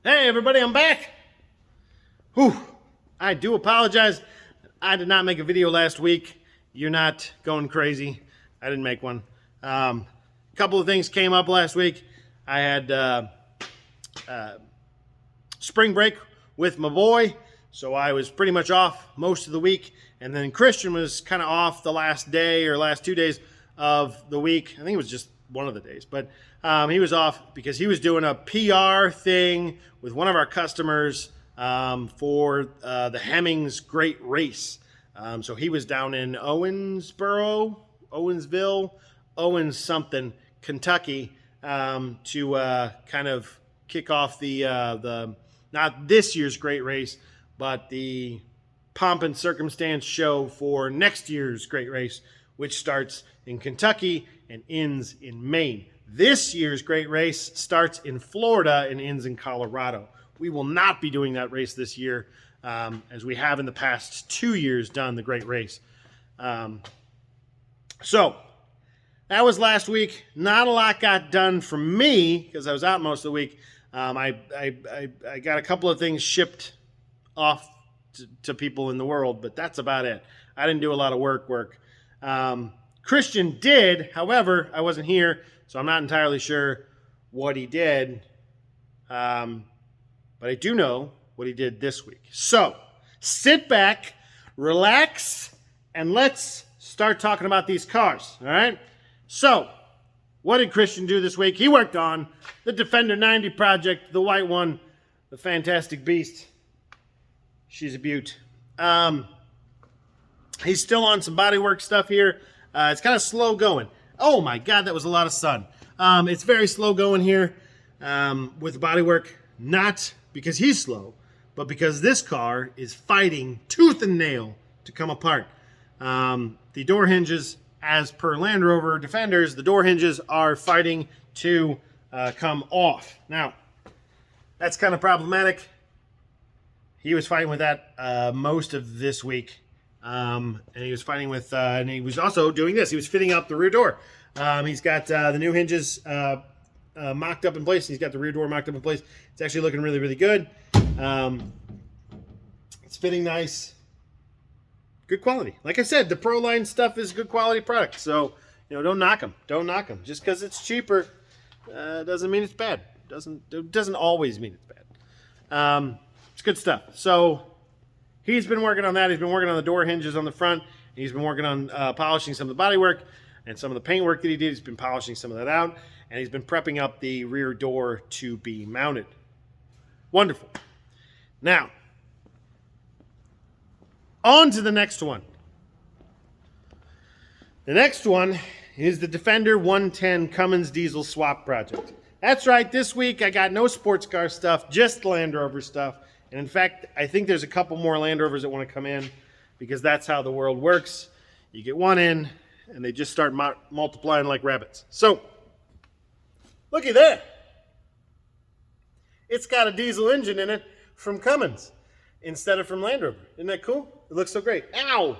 Hey everybody, I'm back. Whew. I do apologize. I did not make a video last week. You're not going crazy. I didn't make one. A couple of things came up last week. I had spring break with my boy, so I was pretty much off most of the week. And then Christian was kind of off the last day or last 2 days of the week. I think it was just one of the days, but he was off because he was doing a PR thing with one of our customers for the Hemmings Great Race. So he was down in Owensville, Owens something, Kentucky, to kind of kick off the not this year's Great Race, but the pomp and circumstance show for next year's Great Race, which starts in Kentucky and ends in Maine. This year's Great Race starts in Florida and ends in Colorado. We will not be doing that race this year, as we have in the past 2 years done the Great Race. So that was last week. Not a lot got done for me because I was out most of the week. I got a couple of things shipped off to people in the world, but that's about it. I didn't do a lot of work. Christian did, however, I wasn't here, so I'm not entirely sure what he did. But I do know what he did this week. So sit back, relax, and let's start talking about these cars, all right? So what did Christian do this week? He worked on the Defender 90 project, the white one, the Fantastic Beast. She's a beaut. He's still on some bodywork stuff here. It's kind of slow going. Oh my God, that was a lot of sun. It's very slow going here with bodywork, not because he's slow, but because this car is fighting tooth and nail to come apart. The door hinges, as per Land Rover Defenders, the door hinges are fighting to come off. Now, that's kind of problematic. He was fighting with that most of this week. And he was fighting with, and he was also doing this. He was fitting up the rear door. He's got the new hinges mocked up in place. He's got the rear door mocked up in place. It's actually looking really, really good. It's fitting nice. Good quality. Like I said, the Pro Line stuff is good quality product. So, don't knock them. Don't knock them. Just because it's cheaper doesn't mean it's bad. It doesn't always mean it's bad. It's good stuff. So he's been working on that. He's been working on the door hinges on the front. He's been working on polishing some of the bodywork and some of the paint work that he did. He's been polishing some of that out. And he's been prepping up the rear door to be mounted. Wonderful. Now, on to the next one. The next one is the Defender 110 Cummins diesel swap project. That's right. This week I got no sports car stuff, just Land Rover stuff. And in fact, I think there's a couple more Land Rovers that want to come in because that's how the world works. You get one in, and they just start multiplying like rabbits. So, looky there. It's got a diesel engine in it from Cummins instead of from Land Rover. Isn't that cool? It looks so great. Ow!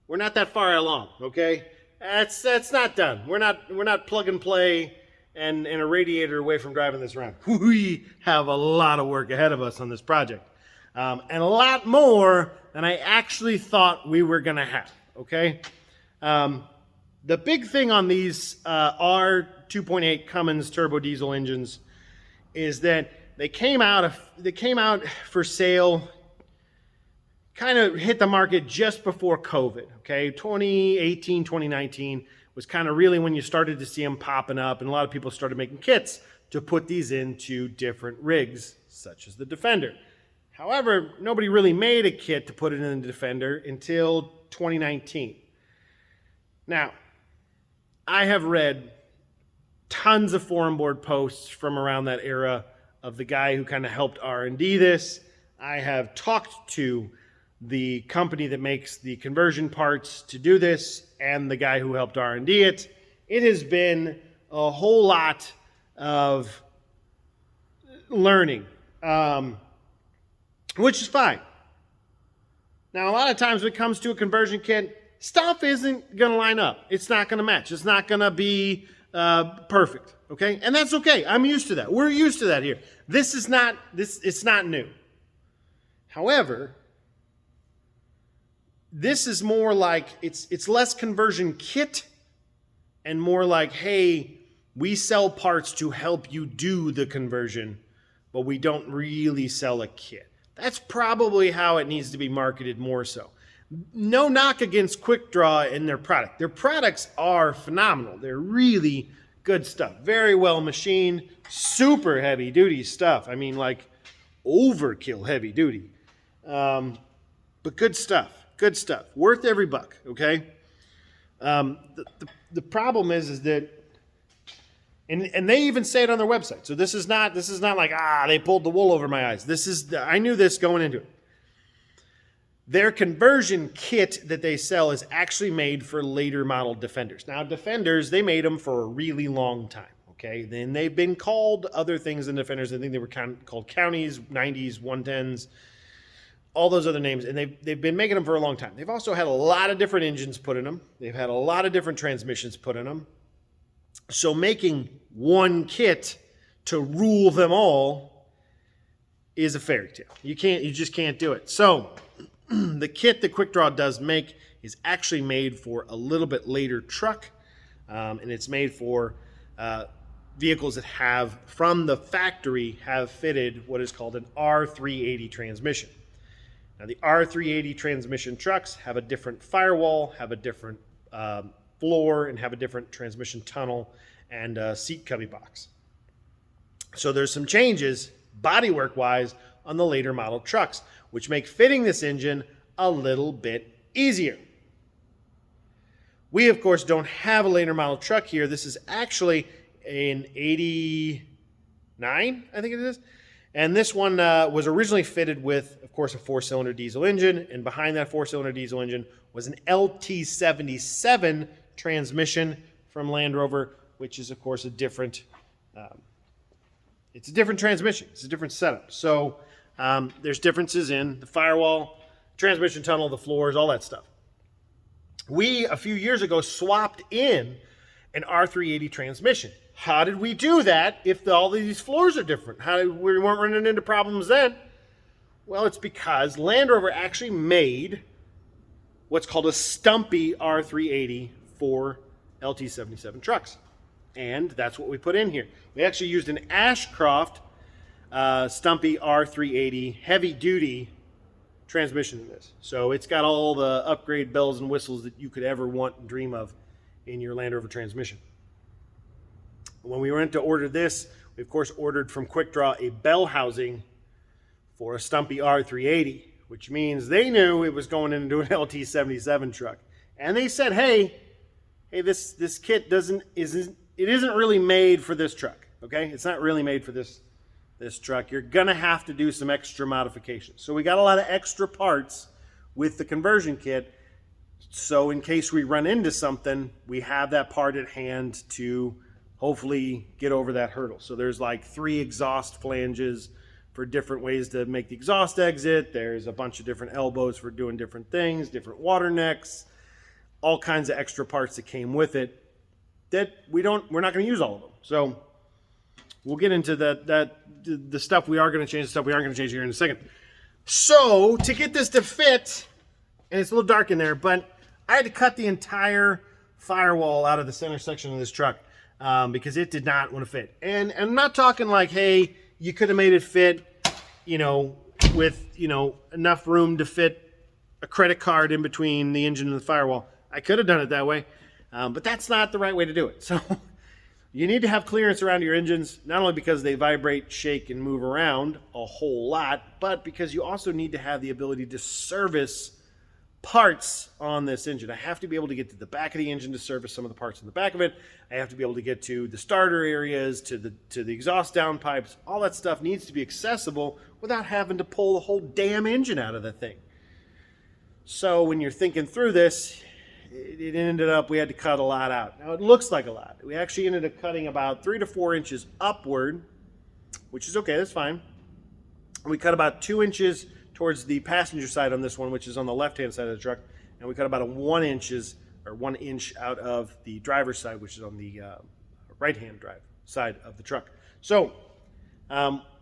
We're not that far along, okay? That's not done. We're not plug and play and a radiator away from driving this around. We have a lot of work ahead of us on this project. And a lot more than I actually thought we were going to have, okay? The big thing on these R2.8 Cummins turbo diesel engines is that they came out for sale, kind of hit the market just before COVID, okay? 2018, 2019 was kind of really when you started to see them popping up, and a lot of people started making kits to put these into different rigs, such as the Defender. However, nobody really made a kit to put it in the Defender until 2019. Now, I have read tons of forum board posts from around that era of the guy who kind of helped R&D this. I have talked to the company that makes the conversion parts to do this and the guy who helped R&D it. It has been a whole lot of learning, which is fine. Now, a lot of times when it comes to a conversion kit, stuff isn't going to line up. It's not going to match. It's not going to be perfect. Okay, and that's okay. I'm used to that. We're used to that here. This is not this. It's not new. However, this is more like it's less conversion kit and more like, hey, we sell parts to help you do the conversion, but we don't really sell a kit. That's probably how it needs to be marketed more so. No knock against QuickDraw and their product. Their products are phenomenal. They're really good stuff. Very well machined, super heavy duty stuff. I mean, like overkill heavy duty. But good stuff. Good stuff. Worth every buck, okay? The problem is that, and they even say it on their website. So this is not like, they pulled the wool over my eyes. I knew this going into it. Their conversion kit that they sell is actually made for later model Defenders. Now, Defenders, they made them for a really long time, okay? Then they've been called other things than Defenders. I think they were called Counties, 90s, 110s, all those other names, and they've been making them for a long time. They've also had a lot of different engines put in them. They've had a lot of different transmissions put in them. So making one kit to rule them all is a fairy tale. You just can't do it. So the kit that QuickDraw does make is actually made for a little bit later truck, and it's made for vehicles that have, from the factory, have fitted what is called an R380 transmission. Now, the R380 transmission trucks have a different firewall, have a different floor, and have a different transmission tunnel and seat cubby box. So there's some changes, bodywork-wise, on the later model trucks, which make fitting this engine a little bit easier. We, of course, don't have a later model truck here. This is actually an 89, I think it is. And this one was originally fitted with, of course, a 4-cylinder diesel engine. And behind that 4-cylinder diesel engine was an LT77 transmission from Land Rover, which is, of course, a different transmission. It's a different setup. So there's differences in the firewall, transmission tunnel, the floors, all that stuff. We, a few years ago, swapped in an R380 transmission. How did we do that if all of these floors are different? We weren't running into problems then? Well, it's because Land Rover actually made what's called a Stumpy R380 for LT77 trucks. And that's what we put in here. We actually used an Ashcroft Stumpy R380 heavy-duty transmission in this. So it's got all the upgrade bells and whistles that you could ever want and dream of in your Land Rover transmission. When we went to order this, we, of course, ordered from QuickDraw a bell housing for a Stumpy R380, which means they knew it was going into an LT77 truck. And they said, hey, this kit isn't really made for this truck, okay? It's not really made for this truck. You're going to have to do some extra modifications. So we got a lot of extra parts with the conversion kit. So in case we run into something, we have that part at hand to hopefully get over that hurdle. So there's like 3 exhaust flanges for different ways to make the exhaust exit. There's a bunch of different elbows for doing different things, different water necks, all kinds of extra parts that came with it that we're not going to use all of them. So we'll get into the stuff we are going to change, the stuff we aren't going to change here in a second. So to get this to fit, and it's a little dark in there, but I had to cut the entire firewall out of the center section of this truck. Because it did not want to fit. And I'm not talking like, hey, you could have made it fit, with, enough room to fit a credit card in between the engine and the firewall. I could have done it that way, but that's not the right way to do it. So you need to have clearance around your engines, not only because they vibrate, shake, and move around a whole lot, but because you also need to have the ability to service parts on this engine. I have to be able to get to the back of the engine to service some of the parts in the back of it. I have to be able to get to the starter areas, to the exhaust downpipes. All that stuff needs to be accessible without having to pull the whole damn engine out of the thing. So when you're thinking through this, it ended up we had to cut a lot out. Now it looks like a lot. We actually ended up cutting about 3 to 4 inches upward, which is okay, that's fine. We cut about 2 inches towards the passenger side on this one, which is on the left-hand side of the truck, and we cut about 1 inch out of the driver's side, which is on the right-hand drive side of the truck. So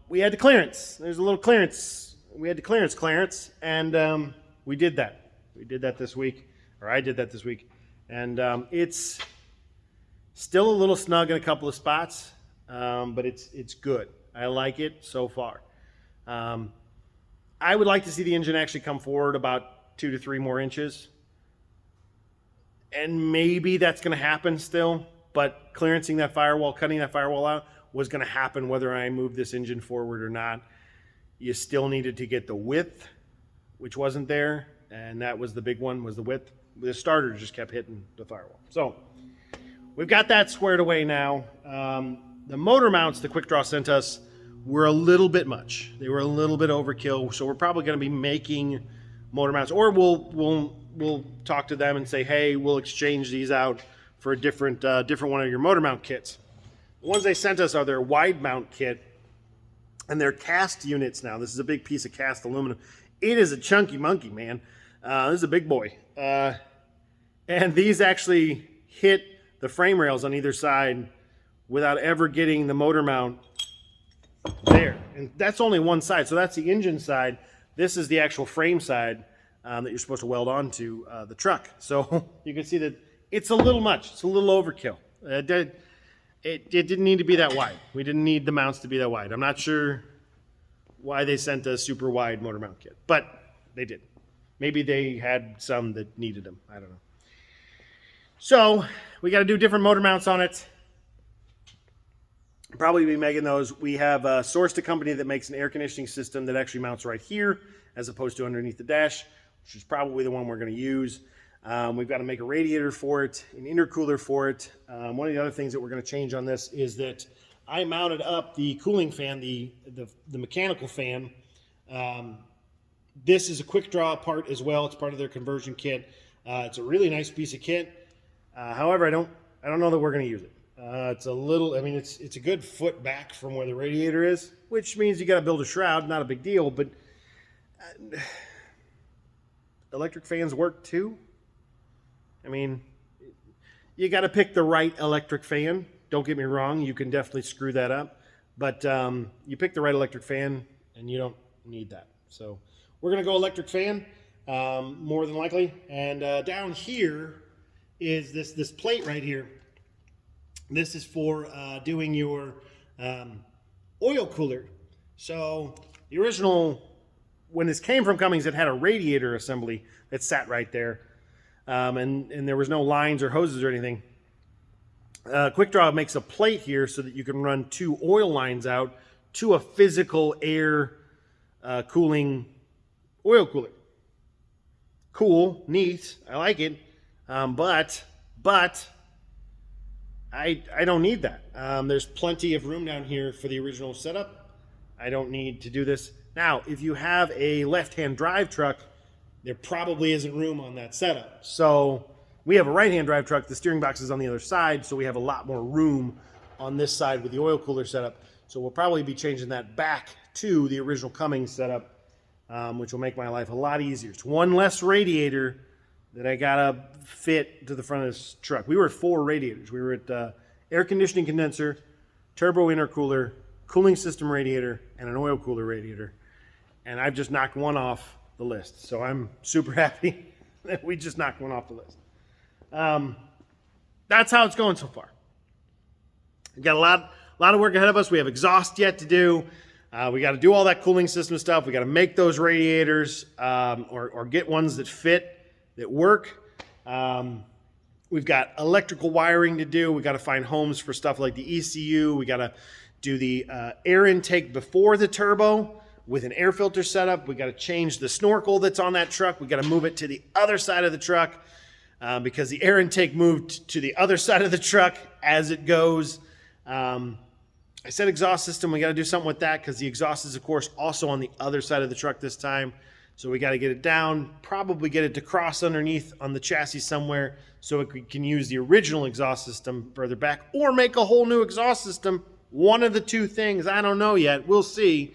we had to clearance. There's a little clearance. We had to clearance, and we did that. We did that this week, or I did that this week. And it's still a little snug in a couple of spots, but it's good. I like it so far. I would like to see the engine actually come forward about 2 to 3 more inches. And maybe that's going to happen still, but clearancing that firewall, cutting that firewall out was going to happen whether I move this engine forward or not. You still needed to get the width, which wasn't there, and that was the big one, was the width. The starter just kept hitting the firewall. So we've got that squared away now. The motor mounts the Quick Draw sent us were a little bit much. They were a little bit overkill, so we're probably going to be making motor mounts, or we'll talk to them and say, hey, we'll exchange these out for a different one of your motor mount kits. The ones they sent us are their wide mount kit, and they're cast units now. This is a big piece of cast aluminum. It is a chunky monkey, man. This is a big boy. And these actually hit the frame rails on either side without ever getting the motor mount there. And that's only one side. So that's the engine side. This is the actual frame side that you're supposed to weld onto the truck. So you can see that it's a little much. It's a little overkill. It didn't need to be that wide. We didn't need the mounts to be that wide. I'm not sure why they sent a super wide motor mount kit, but they did. Maybe they had some that needed them. I don't know. So we got to do different motor mounts on it. Probably be making those. We have sourced a company that makes an air conditioning system that actually mounts right here as opposed to underneath the dash, which is probably the one we're going to use. We've got to make a radiator for it, an intercooler for it. One of the other things that we're going to change on this is that I mounted up the cooling fan, the mechanical fan. This is a Quick Draw part as well. It's part of their conversion kit. It's a really nice piece of kit. However, I don't know that we're going to use it. It's a little, I mean, it's a good foot back from where the radiator is, which means you got to build a shroud. Not a big deal, but electric fans work too. I mean, you got to pick the right electric fan. Don't get me wrong, you can definitely screw that up, but you pick the right electric fan and you don't need that. So we're going to go electric fan, more than likely. And down here is this plate right here. This is for doing your oil cooler. So the original, when this came from Cummins, it had a radiator assembly that sat right there. And there was no lines or hoses or anything. Quick Draw makes a plate here so that you can run 2 oil lines out to a physical air cooling oil cooler. Cool, neat, I like it, but I don't need that. There's plenty of room down here for the original setup. I don't need to do this. Now, if you have a left-hand drive truck, there probably isn't room on that setup. So we have a right-hand drive truck. The steering box is on the other side, so we have a lot more room on this side with the oil cooler setup. So we'll probably be changing that back to the original Cummins setup, which will make my life a lot easier. It's one less radiator that I gotta fit to the front of this truck. We were at 4 radiators. We were at air conditioning condenser, turbo intercooler, cooling system radiator, and an oil cooler radiator. And I've just knocked one off the list. So I'm super happy that we just knocked one off the list. That's how it's going so far. We've got a lot of work ahead of us. We have exhaust yet to do. We got to do all that cooling system stuff. We got to make those radiators or get ones that fit, that work. We've got electrical wiring to do. We got to find homes for stuff like the ECU. We got to do the air intake before the turbo with an air filter setup. We got to change the snorkel that's on that truck. We got to move it to the other side of the truck because the air intake moved to the other side of the truck as it goes. I said exhaust system. We got to do something with that because the exhaust is, of course, also on the other side of the truck this time. So we got to get it down, probably get it to cross underneath on the chassis somewhere so we can use the original exhaust system further back or make a whole new exhaust system. One of the two things. I don't know yet. We'll see.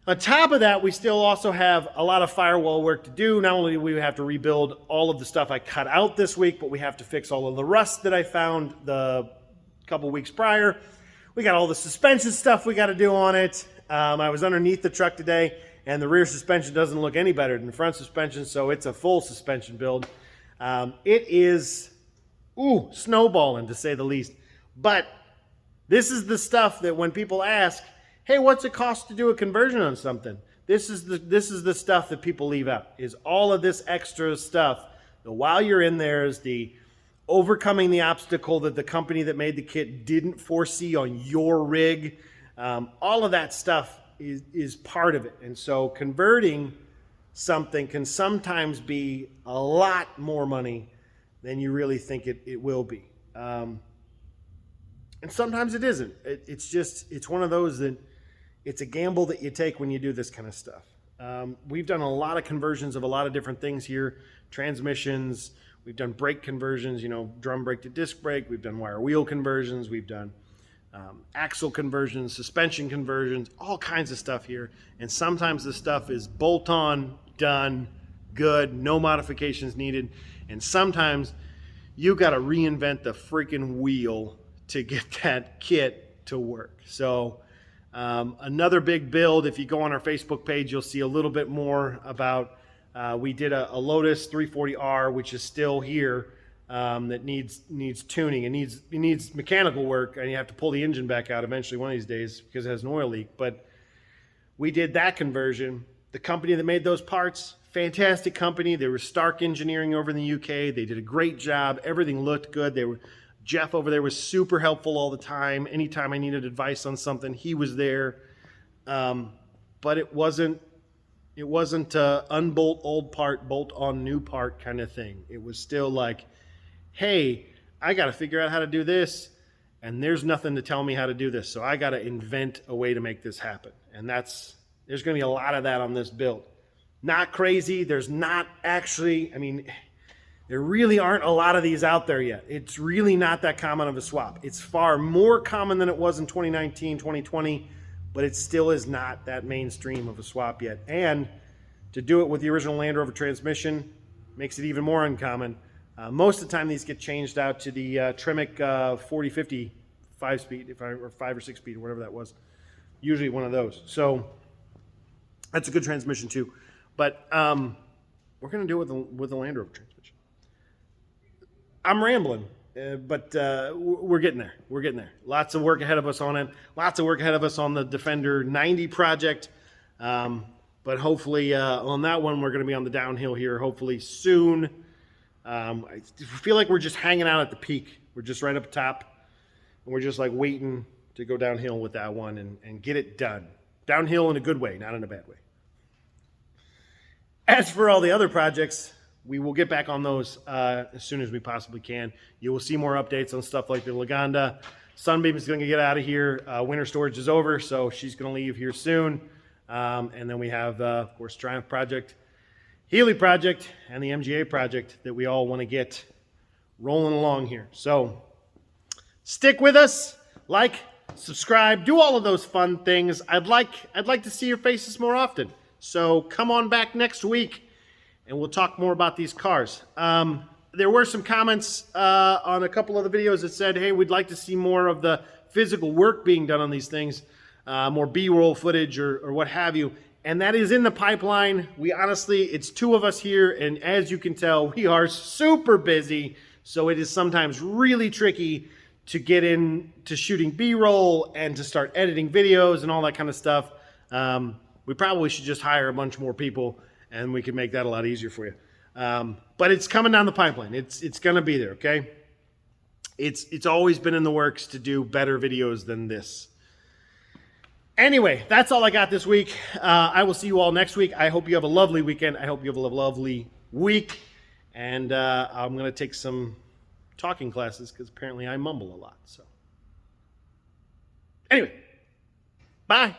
On top of that, we still also have a lot of firewall work to do. Not only do we have to rebuild all of the stuff I cut out this week, but we have to fix all of the rust that I found, the couple weeks prior. We got all the suspension stuff we got to do on it. I was underneath the truck today, and the rear suspension doesn't look any better than the front suspension, so it's a full suspension build. It is, snowballing to say the least. But this is the stuff that when people ask, hey, what's it cost to do a conversion on something? This is the stuff that people leave out, is all of this extra stuff. That while you're in there is the overcoming the obstacle that the company that made the kit didn't foresee on your rig. All of that stuff is part of it. And so converting something can sometimes be a lot more money than you really think it will be. And sometimes it isn't. It's one of those that it's a gamble that you take when you do this kind of stuff. We've done a lot of conversions of a lot of different things here. Transmissions, we've done brake conversions, drum brake to disc brake. We've done wire wheel conversions. We've done axle conversions, suspension conversions, all kinds of stuff here. And sometimes the stuff is bolt on, done, good, no modifications needed. And sometimes you got to reinvent the freaking wheel to get that kit to work. So another big build, if you go on our Facebook page, you'll see a little bit more about, we did a Lotus 340R, which is still here, that needs tuning. It needs mechanical work, and you have to pull the engine back out eventually one of these days because it has an oil leak. But we did that conversion. The company that made those parts, fantastic company. They were Stark Engineering over in the UK. They did a great job. Everything looked good. Jeff over there was super helpful all the time. Anytime I needed advice on something, he was there. But it wasn't unbolt old part, bolt on new part kind of thing. It was still like, hey, I got to figure out how to do this, and there's nothing to tell me how to do this. So I got to invent a way to make this happen. And there's going to be a lot of that on this build. Not crazy. There's not actually, there really aren't a lot of these out there yet. It's really not that common of a swap. It's far more common than it was in 2019, 2020, but it still is not that mainstream of a swap yet. And to do it with the original Land Rover transmission makes it even more uncommon. Most of the time these get changed out to the Tremec 4050 5-speed, or 5 or 6 speed, or whatever that was. Usually one of those. So that's a good transmission too. But we're going to do it with the Land Rover transmission. I'm rambling, but we're getting there. We're getting there. Lots of work ahead of us on it. Lots of work ahead of us on the Defender 90 project. But hopefully on that one, we're going to be on the downhill here hopefully soon. I feel like we're just hanging out at the peak. We're just right up top. And we're just like waiting to go downhill with that one and get it done. Downhill in a good way, not in a bad way. As for all the other projects, we will get back on those as soon as we possibly can. You will see more updates on stuff like the Lagonda. Sunbeam is going to get out of here. Winter storage is over, so she's going to leave here soon. And then we have, of course, Triumph Project, Healy Project, and the MGA Project that we all want to get rolling along here. So stick with us, like, subscribe, do all of those fun things. I'd like to see your faces more often. So come on back next week, and we'll talk more about these cars. There were some comments on a couple of the videos that said, hey, we'd like to see more of the physical work being done on these things, more B-roll footage or what have you. And that is in the pipeline. We honestly, it's two of us here, and as you can tell, we are super busy. So it is sometimes really tricky to get into shooting B-roll and to start editing videos and all that kind of stuff. We probably should just hire a bunch more people, and we can make that a lot easier for you. But it's coming down the pipeline. It's going to be there, okay? It's always been in the works to do better videos than this. Anyway, that's all I got this week. I will see you all next week. I hope you have a lovely weekend. I hope you have a lovely week. And I'm going to take some talking classes because apparently I mumble a lot. So anyway, bye.